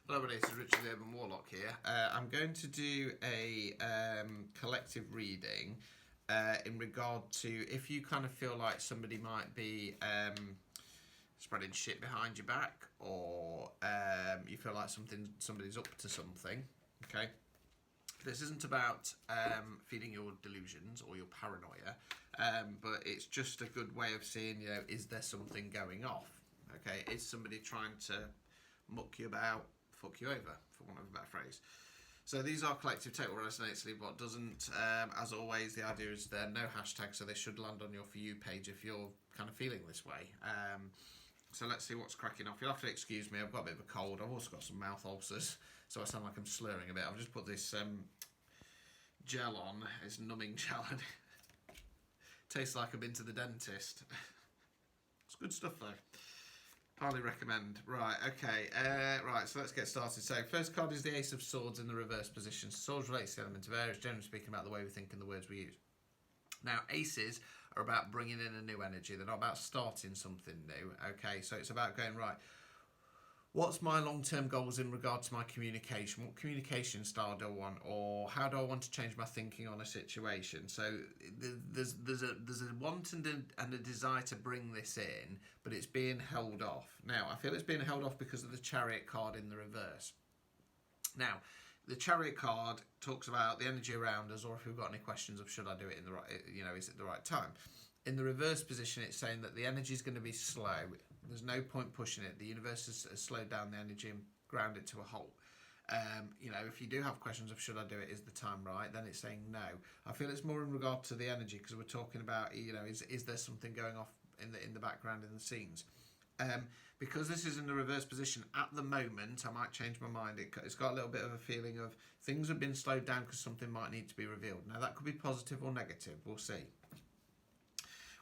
Hello everybody, this is Richard the Urban Warlock here. I'm going to do a collective reading in regard to if you kind of feel like somebody might be spreading shit behind your back, or you feel like somebody's up to something. Okay, this isn't about feeding your delusions or your paranoia, but it's just a good way of seeing, you know, is there something going off? Okay, is somebody trying to muck you about, fuck you over, for want of a better phrase. So these are collective. Take what resonates, leave what doesn't. As always, the idea is there are no hashtags, so they should land on your For You page if you're kind of feeling this way. So let's see what's cracking off. You'll have to excuse me, I've got a bit of a cold. I've also got some mouth ulcers, so I sound like I'm slurring a bit. I've just put this gel on. It's numbing gel. Tastes like I've been to the dentist. It's good stuff though. Highly recommend. Right, okay. Right, so let's get started. So, first card is the Ace of Swords in the reverse position. Swords relates to the element of air. It's generally speaking about the way we think and the words we use. Now, aces are about bringing in a new energy. They're not about starting something new. Okay, so it's about going, right, what's my long-term goals in regard to my communication? What communication style do I want, or how do I want to change my thinking on a situation? So there's a want and a desire to bring this in, but it's being held off. Now, I feel it's being held off because of the Chariot card in the reverse. Now, the Chariot card talks about the energy around us, or if we've got any questions of should I do it in the right, you know, is it the right time? In the reverse position, it's saying that the energy is going to be slow. There's no point pushing it. The universe has slowed down the energy and ground it to a halt. You know, if you do have questions of should I do it, is the time right, then it's saying no. I feel it's more in regard to the energy, because we're talking about, you know, is there something going off in the background in the scenes? Because this is in the reverse position at the moment, I might change my mind. It's got a little bit of a feeling of things have been slowed down because something might need to be revealed. Now that could be positive or negative. We'll see.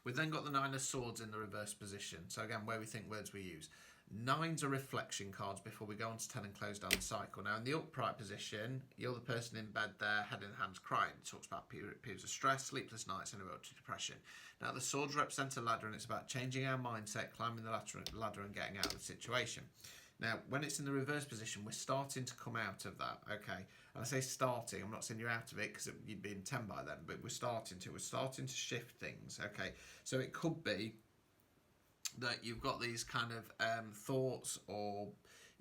We've then got the Nine of Swords in the reverse position. So again, where we think, words we use. Nines are reflection cards before we go on to 10 and close down the cycle. Now in the upright position, you're the person in bed there, head in hands, crying. It talks about periods of stress, sleepless nights, and a road to depression. Now the swords represent a ladder, and it's about changing our mindset, climbing the ladder and getting out of the situation. Now, when it's in the reverse position, we're starting to come out of that, okay? And I say starting, I'm not saying you're out of it because you'd be in 10 by then, but we're starting to shift things, okay? So it could be that you've got these kind of thoughts or,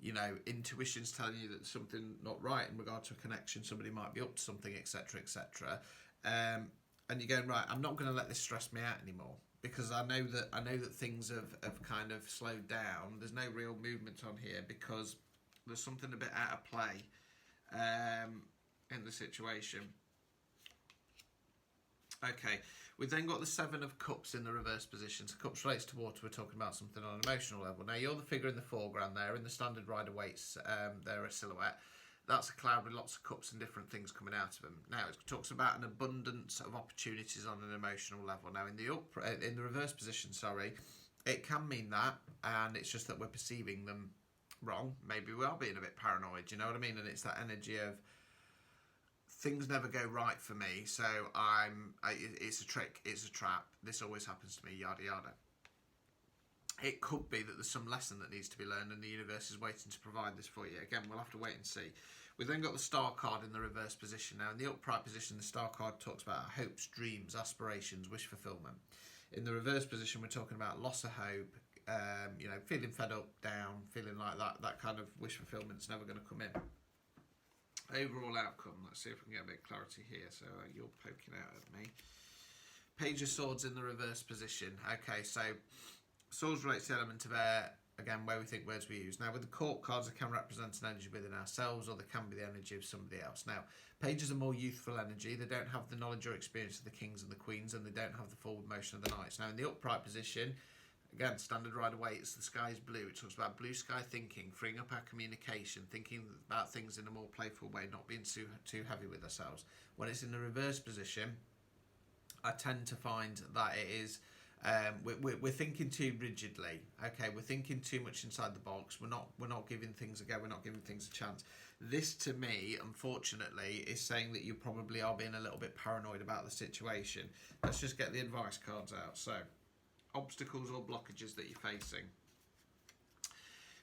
you know, intuitions telling you that there's something not right in regard to a connection, somebody might be up to something, etc., etc. And you're going, right, I'm not going to let this stress me out anymore, because I know that things have kind of slowed down. There's no real movement on here because there's something a bit out of play in the situation. Okay, we've then got the Seven of Cups in the reverse position. So cups relates to water. We're talking about something on an emotional level. Now you're the figure in the foreground there. In the standard rider weights, they're a silhouette. That's a cloud with lots of cups and different things coming out of them. Now it talks about an abundance of opportunities on an emotional level. Now in the reverse position, sorry, it can mean that, and it's just that we're perceiving them wrong. Maybe we are being a bit paranoid. You know what I mean? And it's that energy of things never go right for me, so it's a trick, it's a trap. This always happens to me. Yada yada. It could be that there's some lesson that needs to be learned and the universe is waiting to provide this for you. Again, we'll have to wait and see. We've then got the Star card in the reverse position. Now, in the upright position, the Star card talks about our hopes, dreams, aspirations, wish fulfillment. In the reverse position, we're talking about loss of hope, you know, feeling fed up, down, feeling like that kind of wish fulfillment's never going to come in. Overall outcome, let's see if we can get a bit of clarity here. So you're poking out at me. Page of Swords in the reverse position. Okay, so swords relates to the element of air, again, where we think, words we use. Now, with the court cards, they can represent an energy within ourselves, or they can be the energy of somebody else. Now, pages are more youthful energy. They don't have the knowledge or experience of the kings and the queens, and they don't have the forward motion of the knights. Now, in the upright position, again, standard rider weights, the sky is blue. It talks about blue sky thinking, freeing up our communication, thinking about things in a more playful way, not being too heavy with ourselves. When it's in the reverse position, I tend to find that it is we're thinking too rigidly. Okay, we're thinking too much inside the box. We're not giving things a go. We're not giving things a chance. This, to me, unfortunately, is saying that you probably are being a little bit paranoid about the situation. Let's just get the advice cards out. So, obstacles or blockages that you're facing.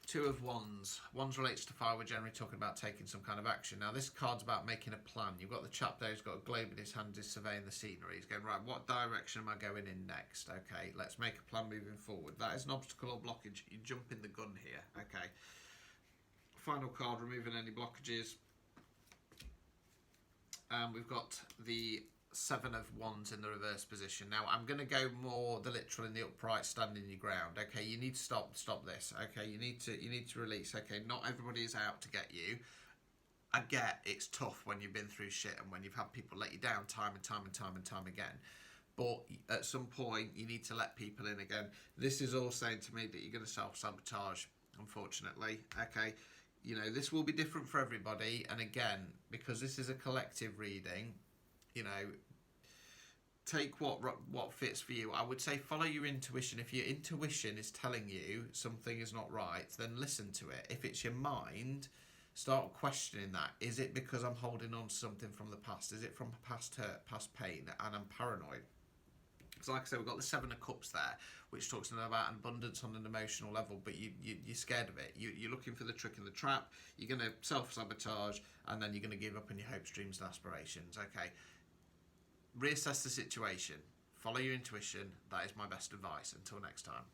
Two of Wands. Wands relates to fire. We're generally talking about taking some kind of action. Now, this card's about making a plan. You've got the chap there who's got a globe in his hand, is surveying the scenery. He's going, right, what direction am I going in next? Okay, let's make a plan moving forward. That is an obstacle or blockage. You jump in the gun here. Okay. Final card, removing any blockages. And we've got the Seven of Wands in the reverse position. Now, I'm going to go more the literal in the upright, standing your ground. Okay, you need to stop this. Okay, you need to release. Okay, not everybody is out to get you. I get it's tough when you've been through shit and when you've had people let you down time and time again. But at some point, you need to let people in again. This is all saying to me that you're going to self-sabotage, unfortunately. Okay, you know, this will be different for everybody. And again, because this is a collective reading, you know, take what fits for you. I would say follow your intuition. If your intuition is telling you something is not right, then listen to it. If it's your mind, start questioning that. Is it because I'm holding on to something from the past? Is it from past hurt, past pain, and I'm paranoid? So like I said, we've got the Seven of Cups there, which talks about an abundance on an emotional level, but you're scared of it. You're looking for the trick in the trap. You're going to self-sabotage, and then you're going to give up on your hopes, dreams, and aspirations. Okay. Reassess the situation. Follow your intuition. That is my best advice. Until next time.